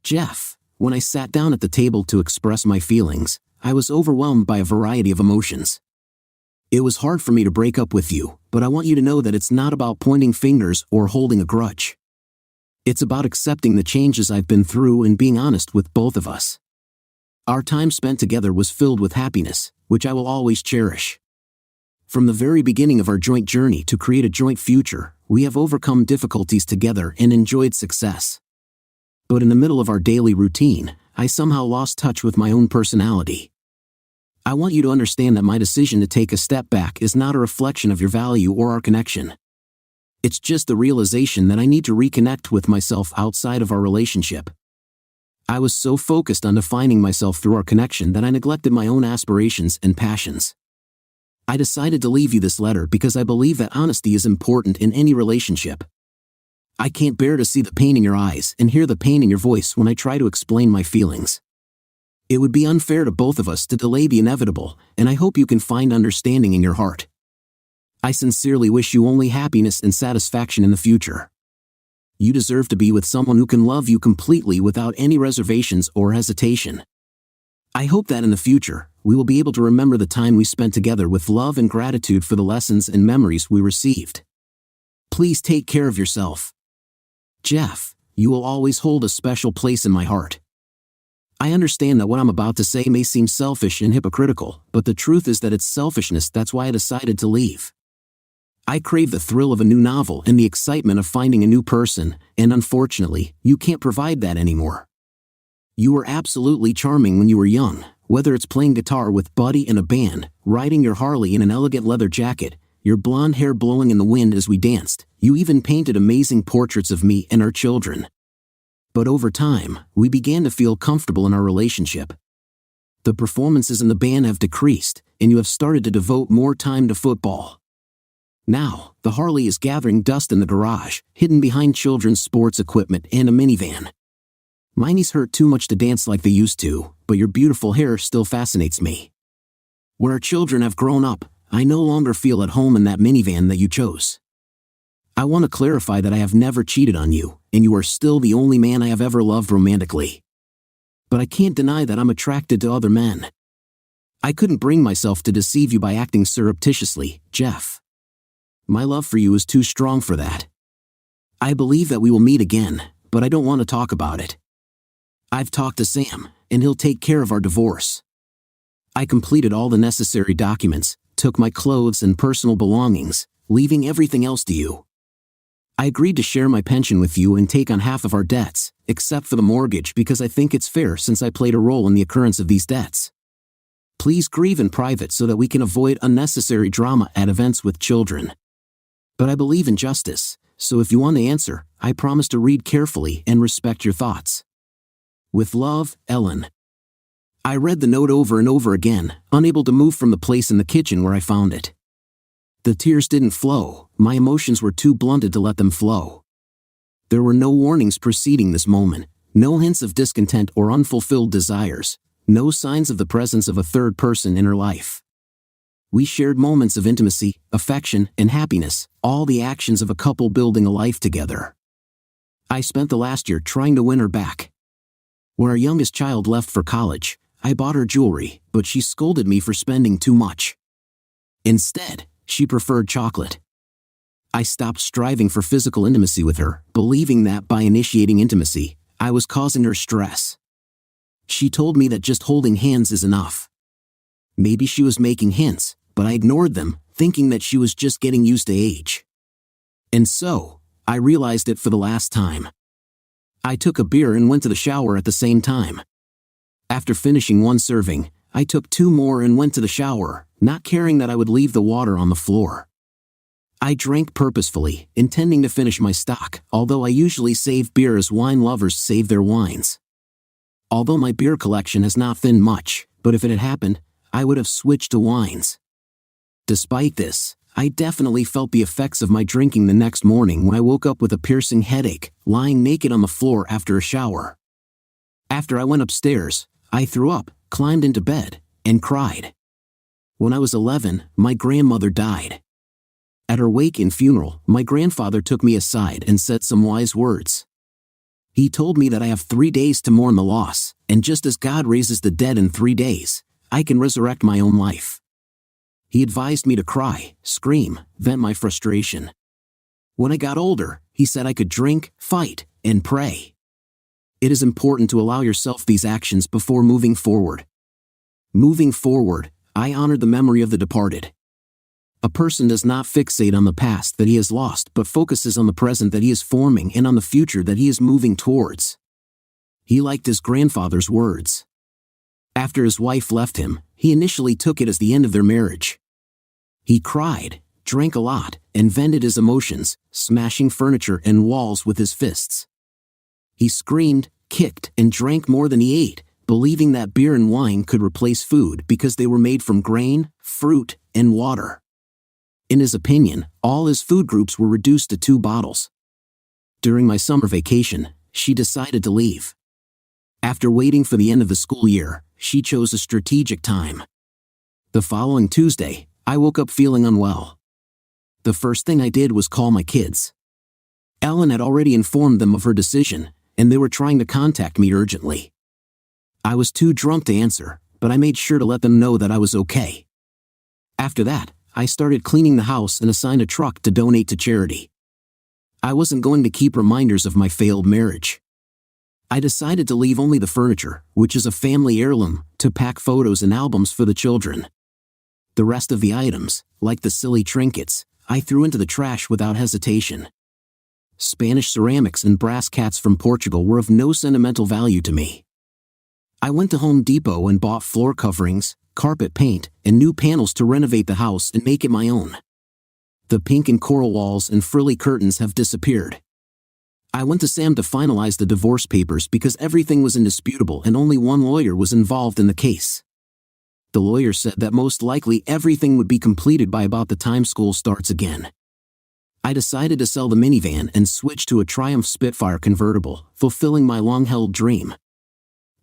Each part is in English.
Jeff, when I sat down at the table to express my feelings, I was overwhelmed by a variety of emotions. It was hard for me to break up with you, but I want you to know that it's not about pointing fingers or holding a grudge. It's about accepting the changes I've been through and being honest with both of us. Our time spent together was filled with happiness, which I will always cherish. From the very beginning of our joint journey to create a joint future, we have overcome difficulties together and enjoyed success. But in the middle of our daily routine, I somehow lost touch with my own personality. I want you to understand that my decision to take a step back is not a reflection of your value or our connection. It's just the realization that I need to reconnect with myself outside of our relationship. I was so focused on defining myself through our connection that I neglected my own aspirations and passions. I decided to leave you this letter because I believe that honesty is important in any relationship. I can't bear to see the pain in your eyes and hear the pain in your voice when I try to explain my feelings. It would be unfair to both of us to delay the inevitable, and I hope you can find understanding in your heart. I sincerely wish you only happiness and satisfaction in the future. You deserve to be with someone who can love you completely without any reservations or hesitation. I hope that in the future, we will be able to remember the time we spent together with love and gratitude for the lessons and memories we received. Please take care of yourself. Jeff, you will always hold a special place in my heart. I understand that what I'm about to say may seem selfish and hypocritical, but the truth is that it's selfishness that's why I decided to leave. I crave the thrill of a new novel and the excitement of finding a new person, and unfortunately, you can't provide that anymore. You were absolutely charming when you were young, whether it's playing guitar with Buddy in a band, riding your Harley in an elegant leather jacket, your blonde hair blowing in the wind as we danced. You even painted amazing portraits of me and our children. But over time, we began to feel comfortable in our relationship. The performances in the band have decreased, and you have started to devote more time to football. Now, the Harley is gathering dust in the garage, hidden behind children's sports equipment and a minivan. My knees hurt too much to dance like they used to, but your beautiful hair still fascinates me. Where our children have grown up, I no longer feel at home in that minivan that you chose. I want to clarify that I have never cheated on you, and you are still the only man I have ever loved romantically. But I can't deny that I'm attracted to other men. I couldn't bring myself to deceive you by acting surreptitiously, Jeff. My love for you is too strong for that. I believe that we will meet again, but I don't want to talk about it. I've talked to Sam, and he'll take care of our divorce. I completed all the necessary documents, took my clothes and personal belongings, leaving everything else to you. I agreed to share my pension with you and take on half of our debts, except for the mortgage because I think it's fair since I played a role in the occurrence of these debts. Please grieve in private so that we can avoid unnecessary drama at events with children. But I believe in justice, so if you want to answer, I promise to read carefully and respect your thoughts. With love, Ellen. I read the note over and over again, unable to move from the place in the kitchen where I found it. The tears didn't flow, my emotions were too blunted to let them flow. There were no warnings preceding this moment, no hints of discontent or unfulfilled desires, no signs of the presence of a third person in her life. We shared moments of intimacy, affection, and happiness, all the actions of a couple building a life together. I spent the last year trying to win her back. When our youngest child left for college, I bought her jewelry, but she scolded me for spending too much. Instead, she preferred chocolate. I stopped striving for physical intimacy with her, believing that by initiating intimacy, I was causing her stress. She told me that just holding hands is enough. Maybe she was making hints, but I ignored them, thinking that she was just getting used to age. And so, I realized it for the last time. I took a beer and went to the shower at the same time. After finishing one serving, I took 2 more and went to the shower, not caring that I would leave the water on the floor. I drank purposefully, intending to finish my stock, although I usually save beer as wine lovers save their wines. Although my beer collection has not thinned much, but if it had happened, I would have switched to wines. Despite this, I definitely felt the effects of my drinking the next morning when I woke up with a piercing headache, lying naked on the floor after a shower. After I went upstairs, I threw up, climbed into bed, and cried. When I was 11, my grandmother died. At her wake and funeral, my grandfather took me aside and said some wise words. He told me that I have 3 days to mourn the loss, and just as God raises the dead in 3 days, I can resurrect my own life. He advised me to cry, scream, vent my frustration. When I got older, he said I could drink, fight, and pray. It is important to allow yourself these actions before moving forward. Moving forward, I honored the memory of the departed. A person does not fixate on the past that he has lost but focuses on the present that he is forming and on the future that he is moving towards. He liked his grandfather's words. After his wife left him, he initially took it as the end of their marriage. He cried, drank a lot, and vented his emotions, smashing furniture and walls with his fists. He screamed, kicked, and drank more than he ate, believing that beer and wine could replace food because they were made from grain, fruit, and water. In his opinion, all his food groups were reduced to 2 bottles. During my summer vacation, she decided to leave. After waiting for the end of the school year, she chose a strategic time. The following Tuesday, I woke up feeling unwell. The first thing I did was call my kids. Ellen had already informed them of her decision, and they were trying to contact me urgently. I was too drunk to answer, but I made sure to let them know that I was okay. After that, I started cleaning the house and assigned a truck to donate to charity. I wasn't going to keep reminders of my failed marriage. I decided to leave only the furniture, which is a family heirloom, to pack photos and albums for the children. The rest of the items, like the silly trinkets, I threw into the trash without hesitation. Spanish ceramics and brass cats from Portugal were of no sentimental value to me. I went to Home Depot and bought floor coverings, carpet paint, and new panels to renovate the house and make it my own. The pink and coral walls and frilly curtains have disappeared. I went to Sam to finalize the divorce papers because everything was indisputable and only one lawyer was involved in the case. The lawyer said that most likely everything would be completed by about the time school starts again. I decided to sell the minivan and switch to a Triumph Spitfire convertible, fulfilling my long-held dream.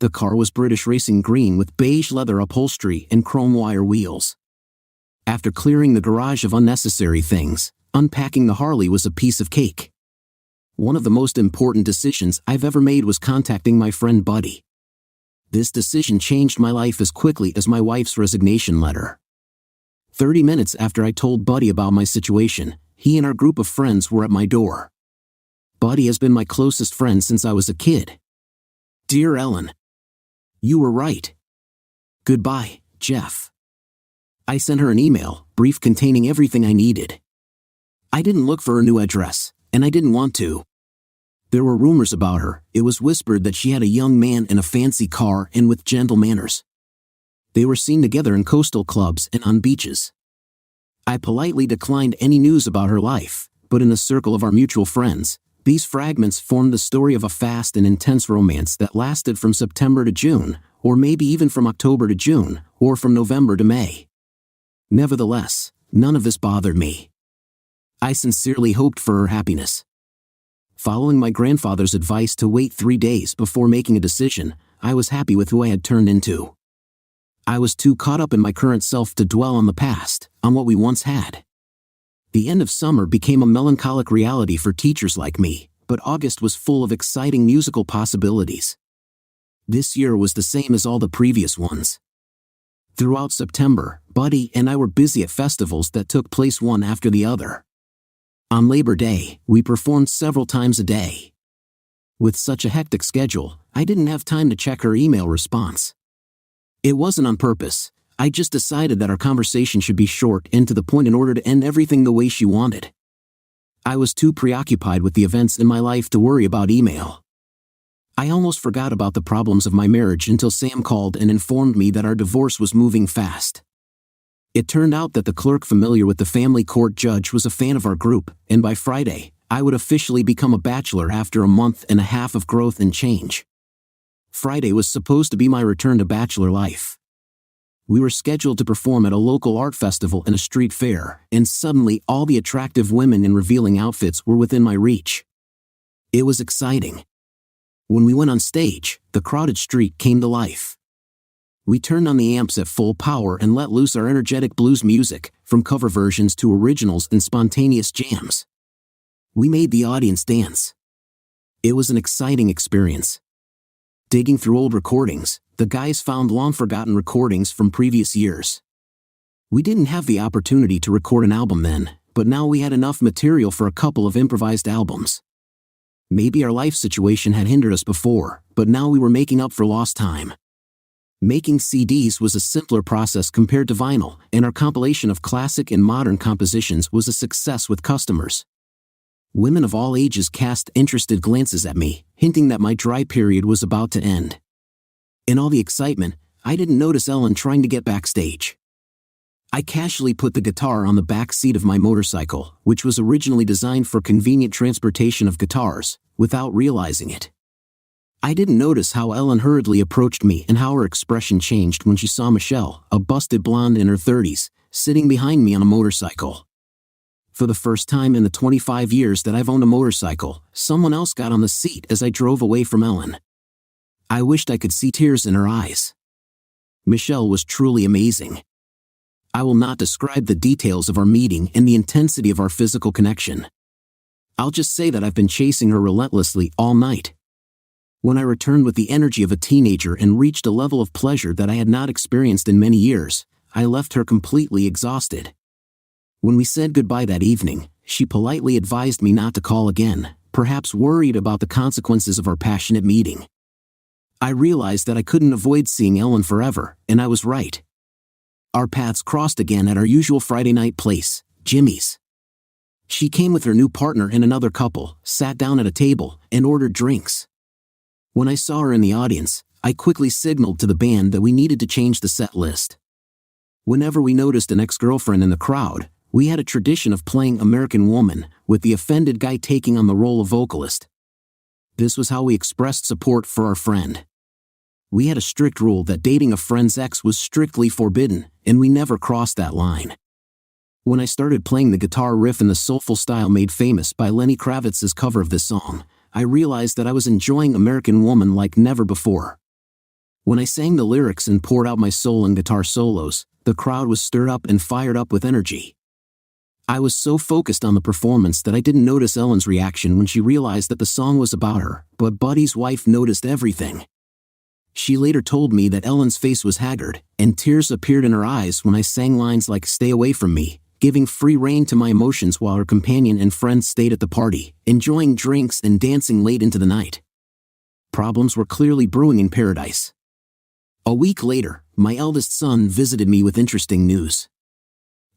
The car was British racing green with beige leather upholstery and chrome wire wheels. After clearing the garage of unnecessary things, unpacking the Harley was a piece of cake. One of the most important decisions I've ever made was contacting my friend Buddy. This decision changed my life as quickly as my wife's resignation letter. 30 minutes after I told Buddy about my situation, he and our group of friends were at my door. Buddy has been my closest friend since I was a kid. Dear Ellen, you were right. Goodbye, Jeff. I sent her an email, brief, containing everything I needed. I didn't look for her new address, and I didn't want to. There were rumors about her. It was whispered that she had a young man in a fancy car and with gentle manners. They were seen together in coastal clubs and on beaches. I politely declined any news about her life, but in the circle of our mutual friends, these fragments formed the story of a fast and intense romance that lasted from September to June, or maybe even from October to June, or from November to May. Nevertheless, none of this bothered me. I sincerely hoped for her happiness. Following my grandfather's advice to wait 3 days before making a decision, I was happy with who I had turned into. I was too caught up in my current self to dwell on the past, on what we once had. The end of summer became a melancholic reality for teachers like me, but August was full of exciting musical possibilities. This year was the same as all the previous ones. Throughout September, Buddy and I were busy at festivals that took place one after the other. On Labor Day, we performed several times a day. With such a hectic schedule, I didn't have time to check her email response. It wasn't on purpose. I just decided that our conversation should be short and to the point in order to end everything the way she wanted. I was too preoccupied with the events in my life to worry about email. I almost forgot about the problems of my marriage until Sam called and informed me that our divorce was moving fast. It turned out that the clerk familiar with the family court judge was a fan of our group, and by Friday, I would officially become a bachelor after a month and a half of growth and change. Friday was supposed to be my return to bachelor life. We were scheduled to perform at a local art festival and a street fair, and suddenly all the attractive women in revealing outfits were within my reach. It was exciting. When we went on stage, the crowded street came to life. We turned on the amps at full power and let loose our energetic blues music, from cover versions to originals and spontaneous jams. We made the audience dance. It was an exciting experience. Digging through old recordings, the guys found long-forgotten recordings from previous years. We didn't have the opportunity to record an album then, but now we had enough material for a couple of improvised albums. Maybe our life situation had hindered us before, but now we were making up for lost time. Making CDs was a simpler process compared to vinyl, and our compilation of classic and modern compositions was a success with customers. Women of all ages cast interested glances at me, hinting that my dry period was about to end. In all the excitement, I didn't notice Ellen trying to get backstage. I casually put the guitar on the back seat of my motorcycle, which was originally designed for convenient transportation of guitars, without realizing it. I didn't notice how Ellen hurriedly approached me and how her expression changed when she saw Michelle, a busted blonde in her 30s, sitting behind me on a motorcycle. For the first time in the 25 years that I've owned a motorcycle, someone else got on the seat as I drove away from Ellen. I wished I could see tears in her eyes. Michelle was truly amazing. I will not describe the details of our meeting and the intensity of our physical connection. I'll just say that I've been chasing her relentlessly all night. When I returned with the energy of a teenager and reached a level of pleasure that I had not experienced in many years, I left her completely exhausted. When we said goodbye that evening, she politely advised me not to call again, perhaps worried about the consequences of our passionate meeting. I realized that I couldn't avoid seeing Ellen forever, and I was right. Our paths crossed again at our usual Friday night place, Jimmy's. She came with her new partner and another couple, sat down at a table, and ordered drinks. When I saw her in the audience, I quickly signaled to the band that we needed to change the set list. Whenever we noticed an ex-girlfriend in the crowd, we had a tradition of playing American Woman, with the offended guy taking on the role of vocalist. This was how we expressed support for our friend. We had a strict rule that dating a friend's ex was strictly forbidden, and we never crossed that line. When I started playing the guitar riff in the soulful style made famous by Lenny Kravitz's cover of this song, I realized that I was enjoying American Woman like never before. When I sang the lyrics and poured out my soul in guitar solos, the crowd was stirred up and fired up with energy. I was so focused on the performance that I didn't notice Ellen's reaction when she realized that the song was about her, but Buddy's wife noticed everything. She later told me that Ellen's face was haggard, and tears appeared in her eyes when I sang lines like "Stay away from me," giving free rein to my emotions while her companion and friends stayed at the party, enjoying drinks and dancing late into the night. Problems were clearly brewing in paradise. A week later, my eldest son visited me with interesting news.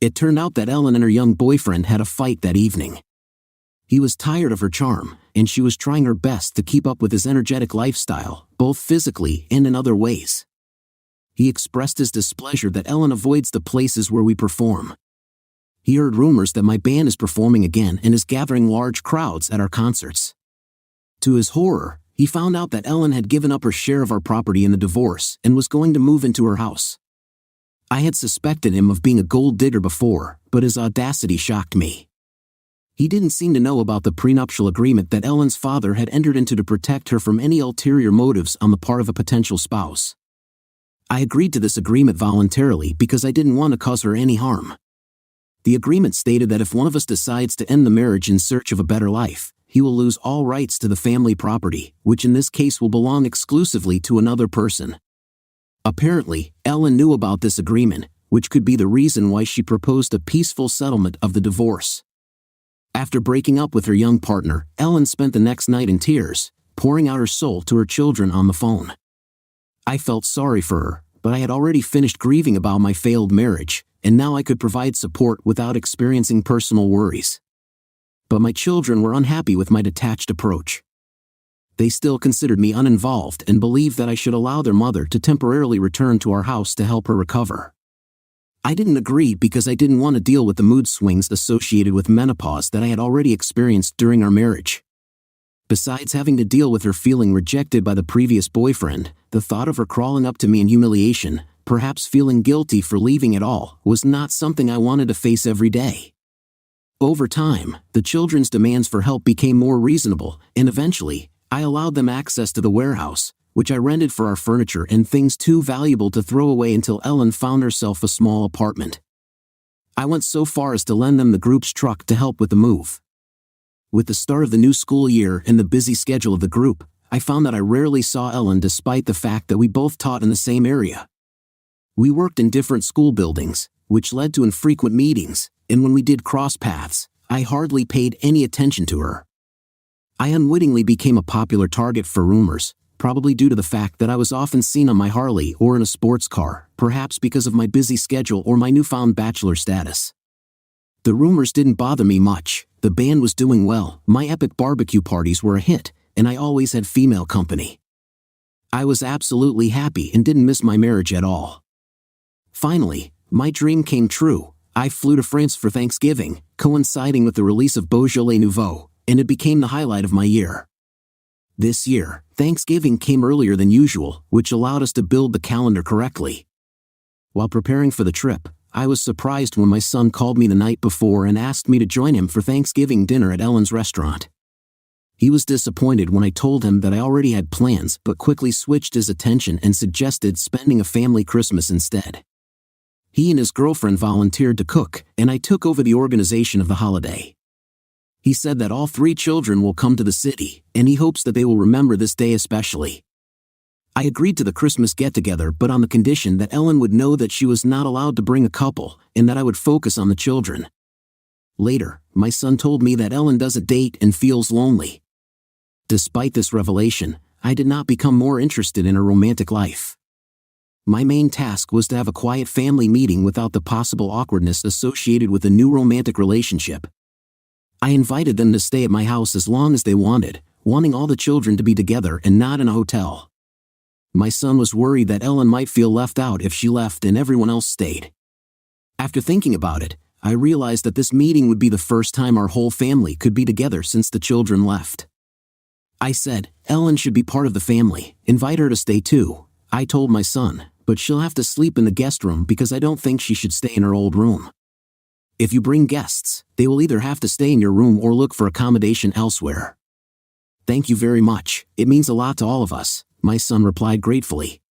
It turned out that Ellen and her young boyfriend had a fight that evening. He was tired of her charm, and she was trying her best to keep up with his energetic lifestyle, both physically and in other ways. He expressed his displeasure that Ellen avoids the places where we perform. He heard rumors that my band is performing again and is gathering large crowds at our concerts. To his horror, he found out that Ellen had given up her share of our property in the divorce and was going to move into her house. I had suspected him of being a gold digger before, but his audacity shocked me. He didn't seem to know about the prenuptial agreement that Ellen's father had entered into to protect her from any ulterior motives on the part of a potential spouse. I agreed to this agreement voluntarily because I didn't want to cause her any harm. The agreement stated that if one of us decides to end the marriage in search of a better life, he will lose all rights to the family property, which in this case will belong exclusively to another person. Apparently, Ellen knew about this agreement, which could be the reason why she proposed a peaceful settlement of the divorce. After breaking up with her young partner, Ellen spent the next night in tears, pouring out her soul to her children on the phone. I felt sorry for her, but I had already finished grieving about my failed marriage, and now I could provide support without experiencing personal worries. But my children were unhappy with my detached approach. They still considered me uninvolved and believed that I should allow their mother to temporarily return to our house to help her recover. I didn't agree because I didn't want to deal with the mood swings associated with menopause that I had already experienced during our marriage. Besides having to deal with her feeling rejected by the previous boyfriend, the thought of her crawling up to me in humiliation, perhaps feeling guilty for leaving it all, was not something I wanted to face every day. Over time, the children's demands for help became more reasonable, and eventually, I allowed them access to the warehouse, which I rented for our furniture and things too valuable to throw away until Ellen found herself a small apartment. I went so far as to lend them the group's truck to help with the move. With the start of the new school year and the busy schedule of the group, I found that I rarely saw Ellen despite the fact that we both taught in the same area. We worked in different school buildings, which led to infrequent meetings, and when we did cross paths, I hardly paid any attention to her. I unwittingly became a popular target for rumors, probably due to the fact that I was often seen on my Harley or in a sports car, perhaps because of my busy schedule or my newfound bachelor status. The rumors didn't bother me much. The band was doing well, my epic barbecue parties were a hit, and I always had female company. I was absolutely happy and didn't miss my marriage at all. Finally, my dream came true. I flew to France for Thanksgiving, coinciding with the release of Beaujolais Nouveau, and it became the highlight of my year. This year, Thanksgiving came earlier than usual, which allowed us to build the calendar correctly. While preparing for the trip, I was surprised when my son called me the night before and asked me to join him for Thanksgiving dinner at Ellen's restaurant. He was disappointed when I told him that I already had plans but quickly switched his attention and suggested spending a family Christmas instead. He and his girlfriend volunteered to cook, and I took over the organization of the holiday. He said that all 3 children will come to the city, and he hopes that they will remember this day especially. I agreed to the Christmas get-together, but on the condition that Ellen would know that she was not allowed to bring a couple, and that I would focus on the children. Later, my son told me that Ellen doesn't date and feels lonely. Despite this revelation, I did not become more interested in her romantic life. My main task was to have a quiet family meeting without the possible awkwardness associated with a new romantic relationship. I invited them to stay at my house as long as they wanted, wanting all the children to be together and not in a hotel. My son was worried that Ellen might feel left out if she left and everyone else stayed. After thinking about it, I realized that this meeting would be the first time our whole family could be together since the children left. I said, Ellen should be part of the family, invite her to stay too, I told my son, but she'll have to sleep in the guest room because I don't think she should stay in her old room. If you bring guests, they will either have to stay in your room or look for accommodation elsewhere. Thank you very much, it means a lot to all of us, my son replied gratefully.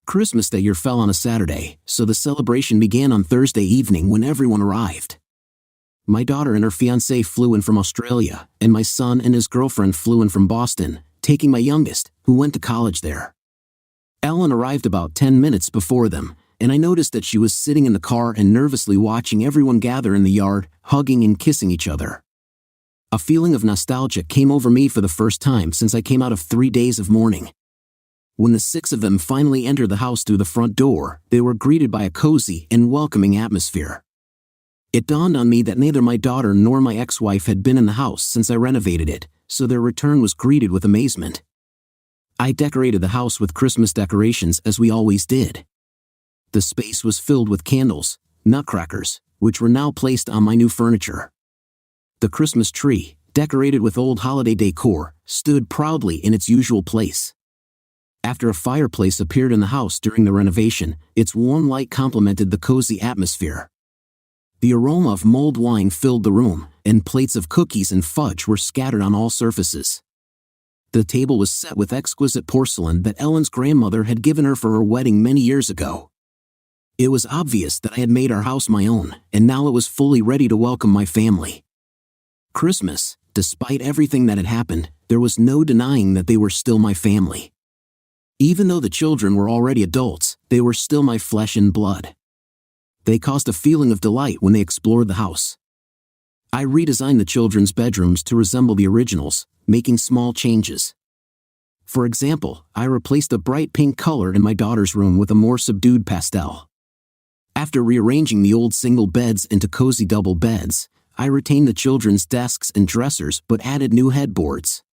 Christmas that year fell on a Saturday, so the celebration began on Thursday evening when everyone arrived. My daughter and her fiancé flew in from Australia, and my son and his girlfriend flew in from Boston, taking my youngest, who went to college there. Ellen arrived about 10 minutes before them, and I noticed that she was sitting in the car and nervously watching everyone gather in the yard, hugging and kissing each other. A feeling of nostalgia came over me for the first time since I came out of 3 days of mourning. When the 6 of them finally entered the house through the front door, they were greeted by a cozy and welcoming atmosphere. It dawned on me that neither my daughter nor my ex-wife had been in the house since I renovated it, so their return was greeted with amazement. I decorated the house with Christmas decorations as we always did. The space was filled with candles, nutcrackers, which were now placed on my new furniture. The Christmas tree, decorated with old holiday decor, stood proudly in its usual place. After a fireplace appeared in the house during the renovation, its warm light complemented the cozy atmosphere. The aroma of mulled wine filled the room, and plates of cookies and fudge were scattered on all surfaces. The table was set with exquisite porcelain that Ellen's grandmother had given her for her wedding many years ago. It was obvious that I had made our house my own, and now it was fully ready to welcome my family. Christmas, despite everything that had happened, there was no denying that they were still my family. Even though the children were already adults, they were still my flesh and blood. They caused a feeling of delight when they explored the house. I redesigned the children's bedrooms to resemble the originals, making small changes. For example, I replaced a bright pink color in my daughter's room with a more subdued pastel. After rearranging the old single beds into cozy double beds, I retained the children's desks and dressers but added new headboards.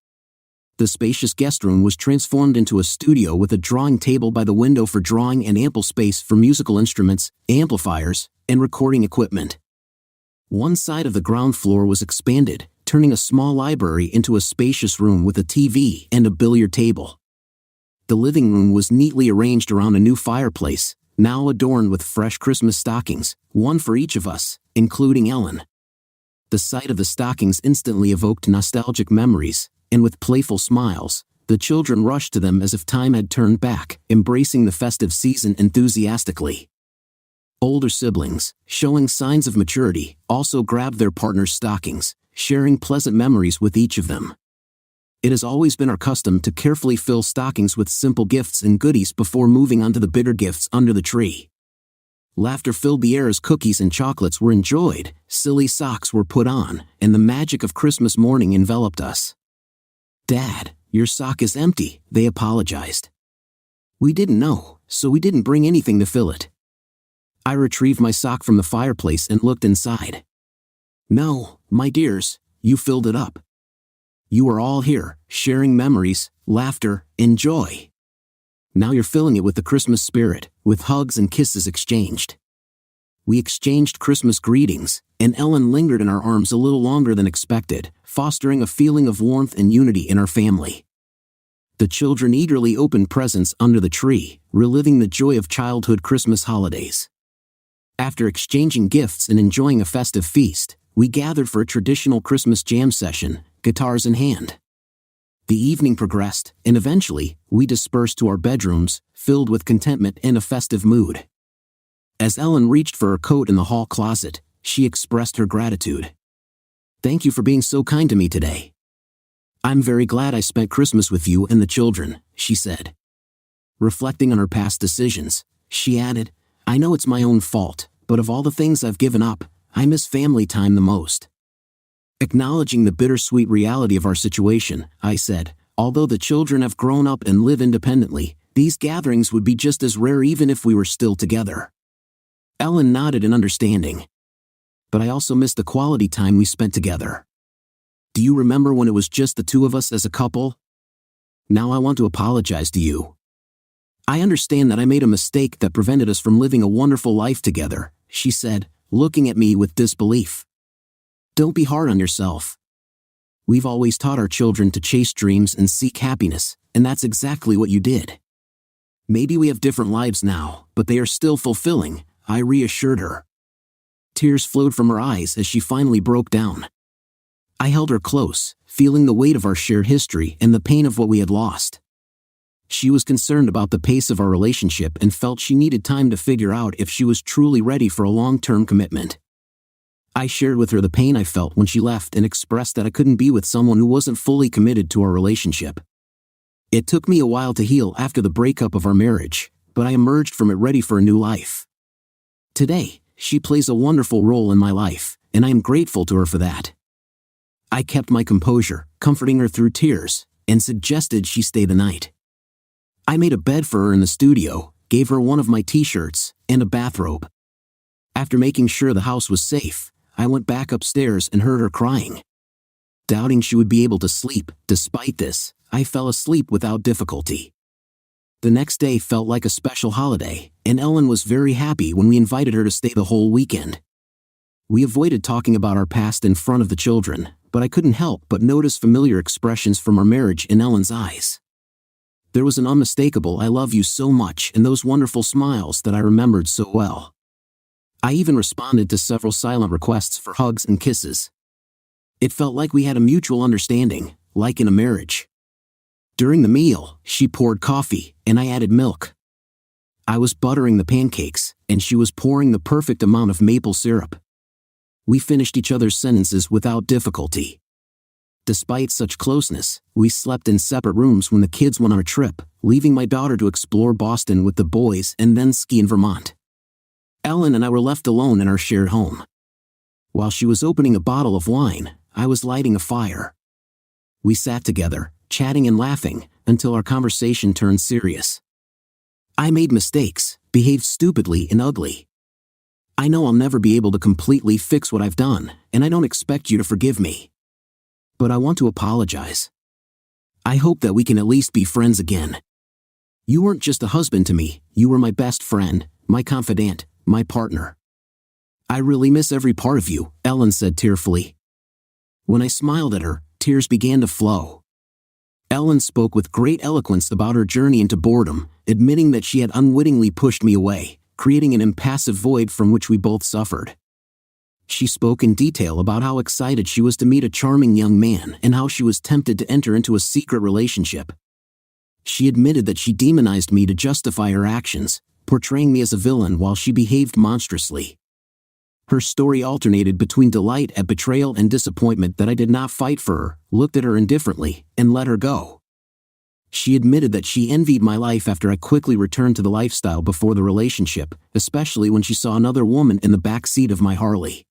The spacious guest room was transformed into a studio with a drawing table by the window for drawing and ample space for musical instruments, amplifiers, and recording equipment. One side of the ground floor was expanded, turning a small library into a spacious room with a TV and a billiard table. The living room was neatly arranged around a new fireplace, now adorned with fresh Christmas stockings, one for each of us, including Ellen. The sight of the stockings instantly evoked nostalgic memories, and with playful smiles, the children rushed to them as if time had turned back, embracing the festive season enthusiastically. Older siblings, showing signs of maturity, also grabbed their partner's stockings, sharing pleasant memories with each of them. It has always been our custom to carefully fill stockings with simple gifts and goodies before moving on to the bigger gifts under the tree. Laughter filled the air as cookies and chocolates were enjoyed, silly socks were put on, and the magic of Christmas morning enveloped us. "Dad, your sock is empty," they apologized. "We didn't know, so we didn't bring anything to fill it." I retrieved my sock from the fireplace and looked inside. "No, my dears, you filled it up. You are all here, sharing memories, laughter, and joy. Now you're filling it with the Christmas spirit, with hugs and kisses exchanged." We exchanged Christmas greetings, and Ellen lingered in our arms a little longer than expected, fostering a feeling of warmth and unity in our family. The children eagerly opened presents under the tree, reliving the joy of childhood Christmas holidays. After exchanging gifts and enjoying a festive feast, we gathered for a traditional Christmas jam session, guitars in hand. The evening progressed, and eventually, we dispersed to our bedrooms, filled with contentment and a festive mood. As Ellen reached for her coat in the hall closet, she expressed her gratitude. "Thank you for being so kind to me today. I'm very glad I spent Christmas with you and the children," she said. Reflecting on her past decisions, she added, "I know it's my own fault, but of all the things I've given up, I miss family time the most." Acknowledging the bittersweet reality of our situation, I said, "Although the children have grown up and live independently, these gatherings would be just as rare even if we were still together." Ellen nodded in understanding. "But I also miss the quality time we spent together. Do you remember when it was just the two of us as a couple? Now I want to apologize to you. I understand that I made a mistake that prevented us from living a wonderful life together," she said, looking at me with disbelief. "Don't be hard on yourself. We've always taught our children to chase dreams and seek happiness, and that's exactly what you did. Maybe we have different lives now, but they are still fulfilling," I reassured her. Tears flowed from her eyes as she finally broke down. I held her close, feeling the weight of our shared history and the pain of what we had lost. She was concerned about the pace of our relationship and felt she needed time to figure out if she was truly ready for a long-term commitment. I shared with her the pain I felt when she left and expressed that I couldn't be with someone who wasn't fully committed to our relationship. It took me a while to heal after the breakup of our marriage, but I emerged from it ready for a new life. Today, she plays a wonderful role in my life, and I am grateful to her for that. I kept my composure, comforting her through tears, and suggested she stay the night. I made a bed for her in the studio, gave her one of my t-shirts, and a bathrobe. After making sure the house was safe, I went back upstairs and heard her crying. Doubting she would be able to sleep, despite this, I fell asleep without difficulty. The next day felt like a special holiday, and Ellen was very happy when we invited her to stay the whole weekend. We avoided talking about our past in front of the children, but I couldn't help but notice familiar expressions from our marriage in Ellen's eyes. There was an unmistakable "I love you so much" and those wonderful smiles that I remembered so well. I even responded to several silent requests for hugs and kisses. It felt like we had a mutual understanding, like in a marriage. During the meal, she poured coffee, and I added milk. I was buttering the pancakes, and she was pouring the perfect amount of maple syrup. We finished each other's sentences without difficulty. Despite such closeness, we slept in separate rooms when the kids went on a trip, leaving my daughter to explore Boston with the boys and then ski in Vermont. Ellen and I were left alone in our shared home. While she was opening a bottle of wine, I was lighting a fire. We sat together, chatting and laughing, until our conversation turned serious. I made mistakes, behaved stupidly and ugly. I know I'll never be able to completely fix what I've done, and I don't expect you to forgive me. But I want to apologize. I hope that we can at least be friends again. You weren't just a husband to me, you were my best friend, my confidant, my partner. I really miss every part of you, Ellen said tearfully. When I smiled at her, tears began to flow. Ellen spoke with great eloquence about her journey into boredom, admitting that she had unwittingly pushed me away, creating an impassive void from which we both suffered. She spoke in detail about how excited she was to meet a charming young man and how she was tempted to enter into a secret relationship. She admitted that she demonized me to justify her actions, portraying me as a villain while she behaved monstrously. Her story alternated between delight at betrayal and disappointment that I did not fight for her, looked at her indifferently, and let her go. She admitted that she envied my life after I quickly returned to the lifestyle before the relationship, especially when she saw another woman in the back seat of my Harley.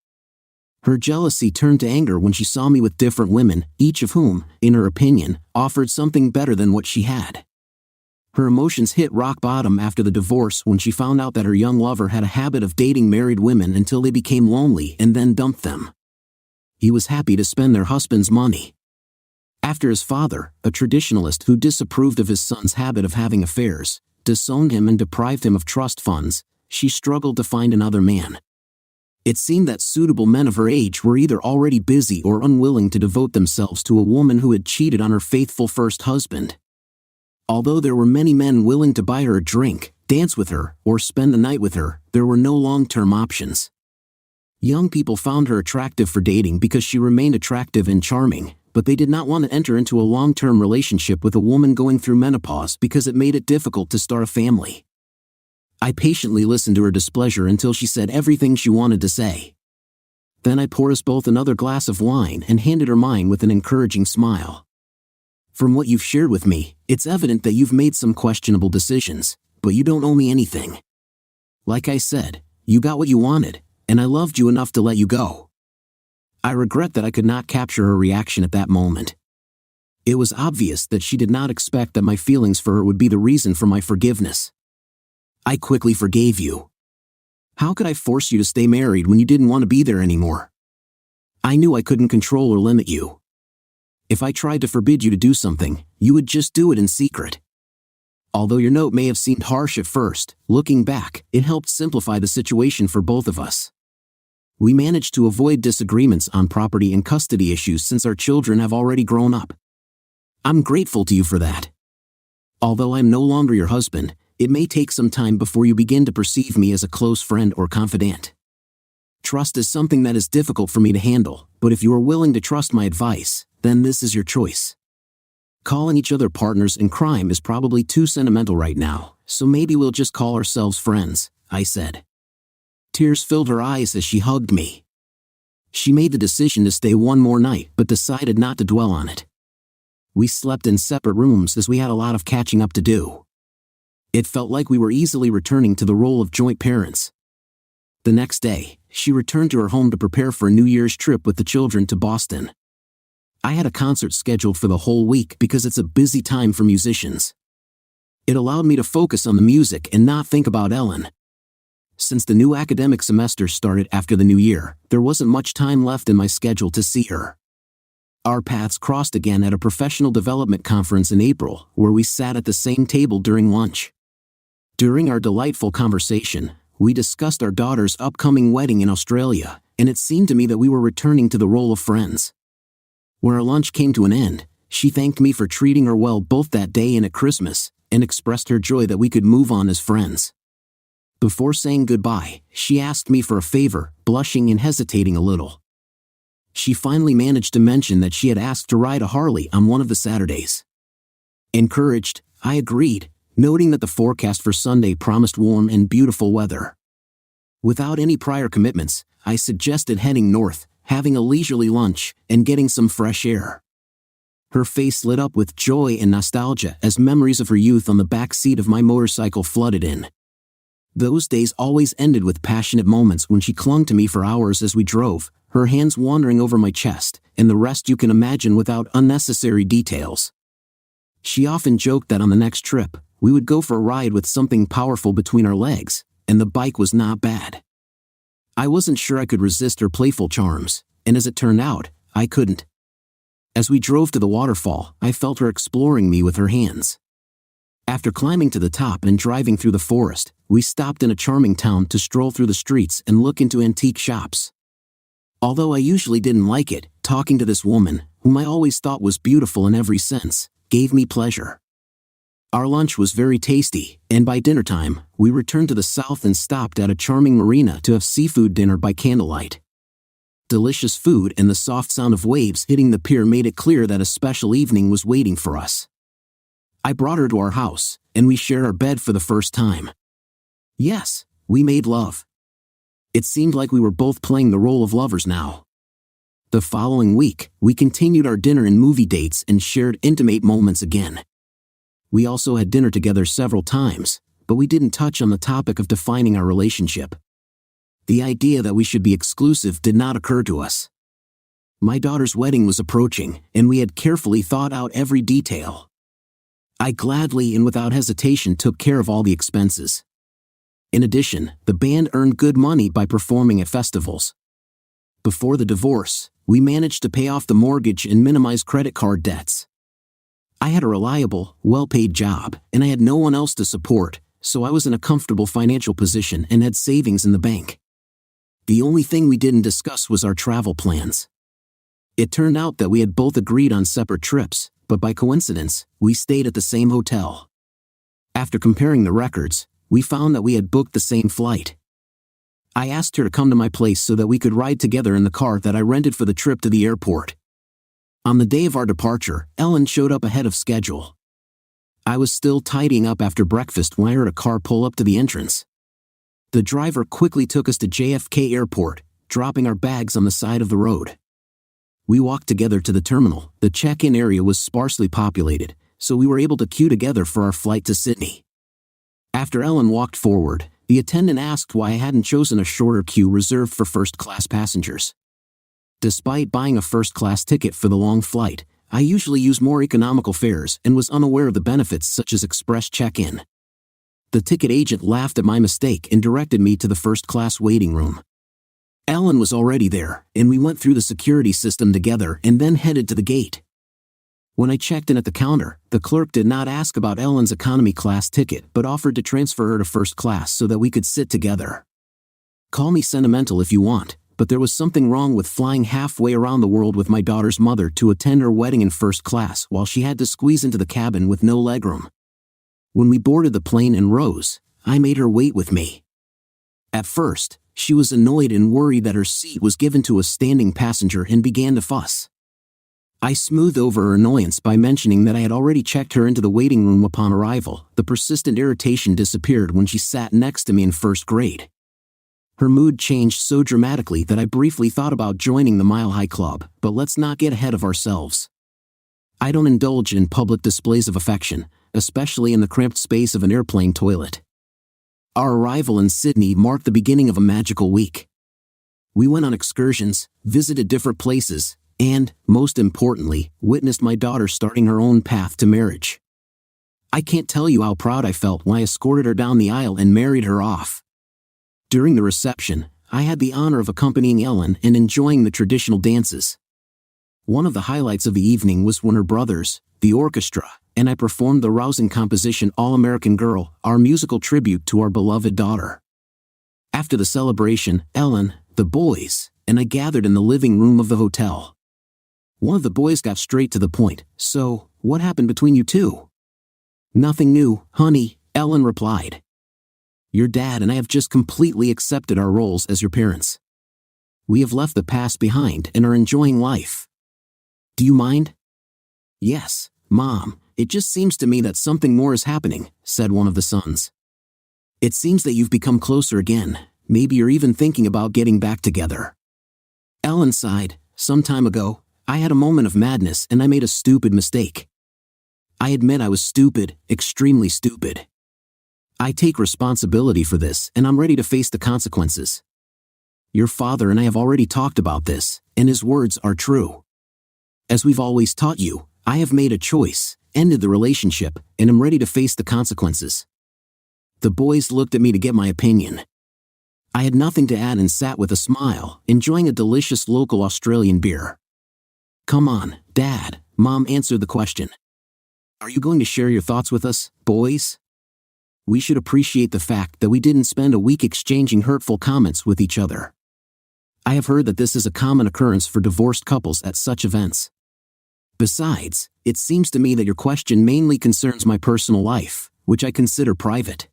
Her jealousy turned to anger when she saw me with different women, each of whom, in her opinion, offered something better than what she had. Her emotions hit rock bottom after the divorce when she found out that her young lover had a habit of dating married women until they became lonely and then dumped them. He was happy to spend their husband's money. After his father, a traditionalist who disapproved of his son's habit of having affairs, disowned him and deprived him of trust funds, she struggled to find another man. It seemed that suitable men of her age were either already busy or unwilling to devote themselves to a woman who had cheated on her faithful first husband. Although there were many men willing to buy her a drink, dance with her, or spend the night with her, there were no long-term options. Young people found her attractive for dating because she remained attractive and charming, but they did not want to enter into a long-term relationship with a woman going through menopause because it made it difficult to start a family. I patiently listened to her displeasure until she said everything she wanted to say. Then I poured us both another glass of wine and handed her mine with an encouraging smile. From what you've shared with me, it's evident that you've made some questionable decisions, but you don't owe me anything. Like I said, you got what you wanted, and I loved you enough to let you go. I regret that I could not capture her reaction at that moment. It was obvious that she did not expect that my feelings for her would be the reason for my forgiveness. I quickly forgave you. How could I force you to stay married when you didn't want to be there anymore? I knew I couldn't control or limit you. If I tried to forbid you to do something, you would just do it in secret. Although your note may have seemed harsh at first, looking back, it helped simplify the situation for both of us. We managed to avoid disagreements on property and custody issues since our children have already grown up. I'm grateful to you for that. Although I'm no longer your husband, it may take some time before you begin to perceive me as a close friend or confidant. Trust is something that is difficult for me to handle, but if you are willing to trust my advice, then this is your choice. Calling each other partners in crime is probably too sentimental right now, so maybe we'll just call ourselves friends, I said. Tears filled her eyes as she hugged me. She made the decision to stay one more night but decided not to dwell on it. We slept in separate rooms as we had a lot of catching up to do. It felt like we were easily returning to the role of joint parents. The next day, she returned to her home to prepare for a New Year's trip with the children to Boston. I had a concert scheduled for the whole week because it's a busy time for musicians. It allowed me to focus on the music and not think about Ellen. Since the new academic semester started after the new year, there wasn't much time left in my schedule to see her. Our paths crossed again at a professional development conference in April, where we sat at the same table during lunch. During our delightful conversation, we discussed our daughter's upcoming wedding in Australia, and it seemed to me that we were returning to the role of friends. When our lunch came to an end, she thanked me for treating her well both that day and at Christmas, and expressed her joy that we could move on as friends. Before saying goodbye, she asked me for a favor, blushing and hesitating a little. She finally managed to mention that she had asked to ride a Harley on one of the Saturdays. Encouraged, I agreed, noting that the forecast for Sunday promised warm and beautiful weather. Without any prior commitments, I suggested heading north, having a leisurely lunch, and getting some fresh air. Her face lit up with joy and nostalgia as memories of her youth on the back seat of my motorcycle flooded in. Those days always ended with passionate moments when she clung to me for hours as we drove, her hands wandering over my chest, and the rest you can imagine without unnecessary details. She often joked that on the next trip, we would go for a ride with something powerful between our legs, and the bike was not bad. I wasn't sure I could resist her playful charms, and as it turned out, I couldn't. As we drove to the waterfall, I felt her exploring me with her hands. After climbing to the top and driving through the forest, we stopped in a charming town to stroll through the streets and look into antique shops. Although I usually didn't like it, talking to this woman, whom I always thought was beautiful in every sense, gave me pleasure. Our lunch was very tasty, and by dinner time, we returned to the south and stopped at a charming marina to have seafood dinner by candlelight. Delicious food and the soft sound of waves hitting the pier made it clear that a special evening was waiting for us. I brought her to our house, and we shared our bed for the first time. Yes, we made love. It seemed like we were both playing the role of lovers now. The following week, we continued our dinner and movie dates and shared intimate moments again. We also had dinner together several times, but we didn't touch on the topic of defining our relationship. The idea that we should be exclusive did not occur to us. My daughter's wedding was approaching, and we had carefully thought out every detail. I gladly and without hesitation took care of all the expenses. In addition, the band earned good money by performing at festivals. Before the divorce, we managed to pay off the mortgage and minimize credit card debts. I had a reliable, well-paid job, and I had no one else to support, so I was in a comfortable financial position and had savings in the bank. The only thing we didn't discuss was our travel plans. It turned out that we had both agreed on separate trips, but by coincidence, we stayed at the same hotel. After comparing the records, we found that we had booked the same flight. I asked her to come to my place so that we could ride together in the car that I rented for the trip to the airport. On the day of our departure, Ellen showed up ahead of schedule. I was still tidying up after breakfast when I heard a car pull up to the entrance. The driver quickly took us to JFK Airport, dropping our bags on the side of the road. We walked together to the terminal. The check-in area was sparsely populated, so we were able to queue together for our flight to Sydney. After Ellen walked forward, the attendant asked why I hadn't chosen a shorter queue reserved for first-class passengers. Despite buying a first-class ticket for the long flight, I usually use more economical fares and was unaware of the benefits such as express check-in. The ticket agent laughed at my mistake and directed me to the first-class waiting room. Ellen was already there, and we went through the security system together and then headed to the gate. When I checked in at the counter, the clerk did not ask about Ellen's economy class ticket but offered to transfer her to first class so that we could sit together. Call me sentimental if you want, but there was something wrong with flying halfway around the world with my daughter's mother to attend her wedding in first class while she had to squeeze into the cabin with no legroom. When we boarded the plane and rose, I made her wait with me. At first, she was annoyed and worried that her seat was given to a standing passenger and began to fuss. I smoothed over her annoyance by mentioning that I had already checked her into the waiting room upon arrival. The persistent irritation disappeared when she sat next to me in first grade. Her mood changed so dramatically that I briefly thought about joining the Mile High Club, but let's not get ahead of ourselves. I don't indulge in public displays of affection, especially in the cramped space of an airplane toilet. Our arrival in Sydney marked the beginning of a magical week. We went on excursions, visited different places, and, most importantly, witnessed my daughter starting her own path to marriage. I can't tell you how proud I felt when I escorted her down the aisle and married her off. During the reception, I had the honor of accompanying Ellen and enjoying the traditional dances. One of the highlights of the evening was when her brothers, the orchestra, and I performed the rousing composition All-American Girl, our musical tribute to our beloved daughter. After the celebration, Ellen, the boys, and I gathered in the living room of the hotel. One of the boys got straight to the point. "So, what happened between you two?" "Nothing new, honey," Ellen replied. "Your dad and I have just completely accepted our roles as your parents. We have left the past behind and are enjoying life. Do you mind?" "Yes, Mom, it just seems to me that something more is happening," said one of the sons. "It seems that you've become closer again. Maybe you're even thinking about getting back together." Ellen sighed. "Some time ago, I had a moment of madness and I made a stupid mistake. I admit I was stupid, extremely stupid. I take responsibility for this and I'm ready to face the consequences. Your father and I have already talked about this, and his words are true. As we've always taught you, I have made a choice, ended the relationship, and am ready to face the consequences." The boys looked at me to get my opinion. I had nothing to add and sat with a smile, enjoying a delicious local Australian beer. "Come on, Dad," Mom answered the question. "Are you going to share your thoughts with us, boys? We should appreciate the fact that we didn't spend a week exchanging hurtful comments with each other. I have heard that this is a common occurrence for divorced couples at such events. Besides, it seems to me that your question mainly concerns my personal life, which I consider private.